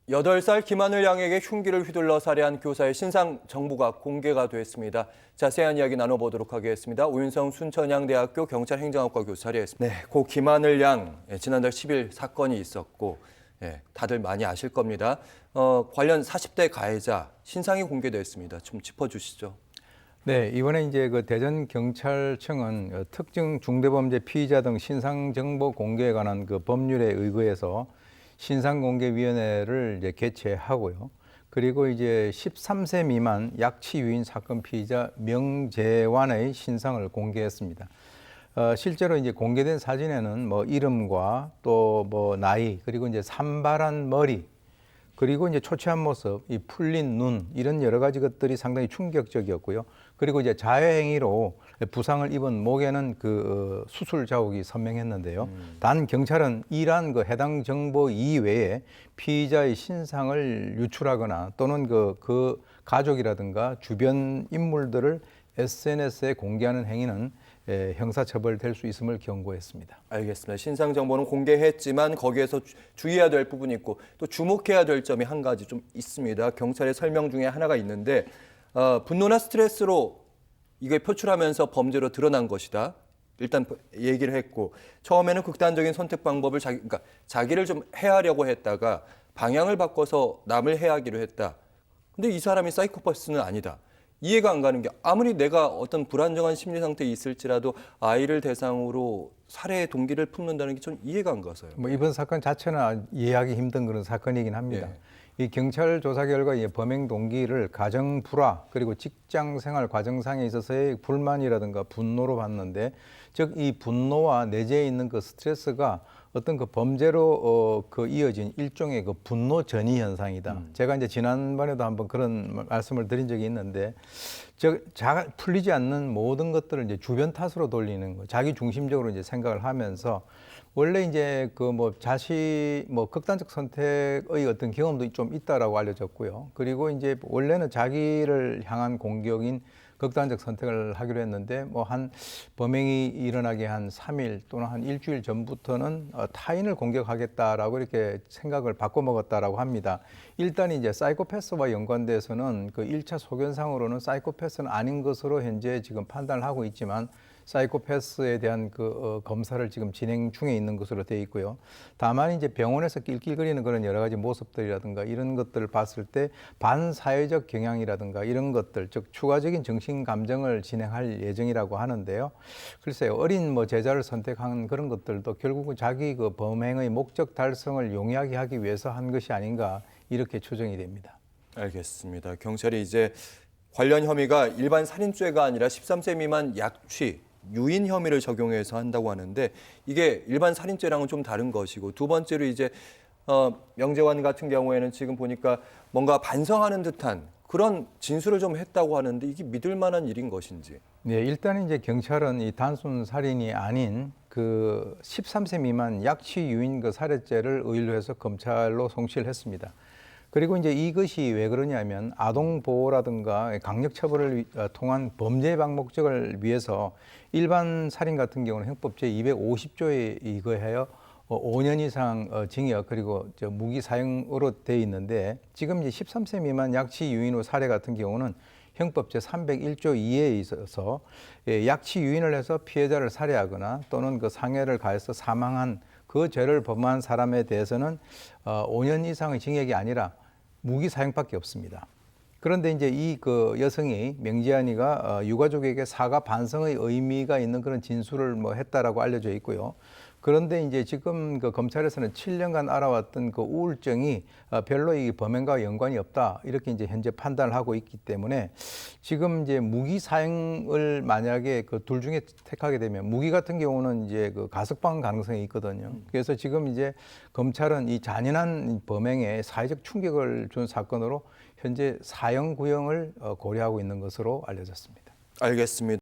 8살 김하늘 양에게 흉기를 휘둘러 살해한 교사의 신상 정보가 공개가 됐습니다. 자세한 이야기 나눠보도록 하겠습니다. 오윤성 순천향대학교 경찰행정학과 교수 자리했습니다. 네, 고 김하늘 양 지난달 10일 사건이 있었고 다들 많이 아실 겁니다. 관련 40대 가해자 신상이 공개됐습니다. 좀 짚어주시죠. 네, 이번에 이제 그 대전경찰청은 특정 중대범죄 피의자 등 신상 정보 공개에 관한 그 법률에 의거해서 신상공개위원회를 이제 개최하고요. 그리고 이제 13세 미만 약취 유인 사건 피의자 명재환의 신상을 공개했습니다. 실제로 이제 공개된 사진에는 뭐 이름과 또 뭐 나이 그리고 이제 산발한 머리 그리고 이제 초췌한 모습, 이 풀린 눈 이런 여러 가지 것들이 상당히 충격적이었고요. 그리고 이제 자해행위로 부상을 입은 목에는 그 수술 자국이 선명했는데요. 단 경찰은 이러한 그 해당 정보 이외에 피의자의 신상을 유출하거나 또는 그 가족이라든가 주변 인물들을 SNS에 공개하는 행위는 형사처벌될 수 있음을 경고했습니다. 알겠습니다. 신상 정보는 공개했지만 거기에서 주의해야 될 부분이 있고 또 주목해야 될 점이 한 가지 좀 있습니다. 경찰의 설명 중에 하나가 있는데 분노나 스트레스로 이게 표출하면서 범죄로 드러난 것이다. 일단 얘기를 했고 처음에는 극단적인 선택 방법을 그러니까 자기를 좀 해하려고 했다가 방향을 바꿔서 남을 해하기로 했다. 근데 이 사람이 사이코패스는 아니다. 이해가 안 가는 게 아무리 내가 어떤 불안정한 심리 상태에 있을지라도 아이를 대상으로 살해의 동기를 품는다는 게 좀 이해가 안 가서요. 뭐 이번 사건 자체는 이해하기 힘든 그런 사건이긴 합니다. 이 경찰 조사 결과 이 범행 동기를 가정 불화 그리고 직장 생활 과정상에 있어서의 불만이라든가 분노로 봤는데, 즉 이 분노와 내재해 있는 그 스트레스가 어떤 그 범죄로 이어진 일종의 그 분노 전이 현상이다. 제가 이제 지난번에도 한번 그런 말씀을 드린 적이 있는데, 풀리지 않는 모든 것들을 이제 주변 탓으로 돌리는 거, 자기 중심적으로 이제 생각을 하면서 원래 이제 그 극단적 선택의 어떤 경험도 좀 있다라고 알려졌고요. 그리고 이제 원래는 자기를 향한 공격인 극단적 선택을 하기로 했는데 한 범행이 일어나기 한 3일 또는 한 일주일 전부터는 타인을 공격하겠다라고 이렇게 생각을 바꿔먹었다라고 합니다. 일단 이제 사이코패스와 연관돼서는 그 1차 소견상으로는 사이코패스는 아닌 것으로 현재 지금 판단을 하고 있지만 사이코패스에 대한 검사를 지금 진행 중에 있는 것으로 되어 있고요. 다만 이제 병원에서 낄낄거리는 그런 여러 가지 모습들이라든가 이런 것들을 봤을 때 반사회적 경향이라든가 이런 것들, 즉 추가적인 정신 감정을 진행할 예정이라고 하는데요. 글쎄요, 어린 제자를 선택한 그런 것들도 결국은 자기 그 범행의 목적 달성을 용이하게 하기 위해서 한 것이 아닌가 이렇게 추정이 됩니다. 알겠습니다. 경찰이 이제 관련 혐의가 일반 살인죄가 아니라 13세 미만 약취, 유인 혐의를 적용해서 한다고 하는데 이게 일반 살인죄랑은 좀 다른 것이고, 두 번째로 이제 명재환 같은 경우에는 지금 보니까 뭔가 반성하는 듯한 그런 진술을 좀 했다고 하는데 이게 믿을 만한 일인 것인지. 네, 일단 이제 경찰은 이 단순 살인이 아닌 그 13세 미만 약취 유인 그 살해죄를 의뢰로 해서 검찰로 송치를 했습니다. 그리고 이제 이것이 왜 그러냐면 아동 보호라든가 강력 처벌을 통한 범죄 예방 목적을 위해서 일반 살인 같은 경우는 형법 제250조에 의거하여 5년 이상 징역 그리고 무기 사형으로 돼 있는데, 지금 이제 13세 미만 약취 유인 후 살해 같은 경우는 형법 제301조 2에 있어서 약취 유인을 해서 피해자를 살해하거나 또는 그 상해를 가해서 사망한 그 죄를 범한 사람에 대해서는 5년 이상의 징역이 아니라 무기 사형밖에 없습니다. 그런데 이제 이 여성이 명재환이가 유가족에게 사과 반성의 의미가 있는 그런 진술을 했다라고 알려져 있고요. 그런데 이제 지금 검찰에서는 7년간 알아왔던 그 우울증이 별로 이 범행과 연관이 없다 이렇게 이제 현재 판단을 하고 있기 때문에 지금 이제 무기 사형을 만약에 그 둘 중에 택하게 되면 무기 같은 경우는 이제 가석방 가능성이 있거든요. 그래서 지금 이제 검찰은 이 잔인한 범행에 사회적 충격을 준 사건으로 현재 사형 구형을 고려하고 있는 것으로 알려졌습니다. 알겠습니다.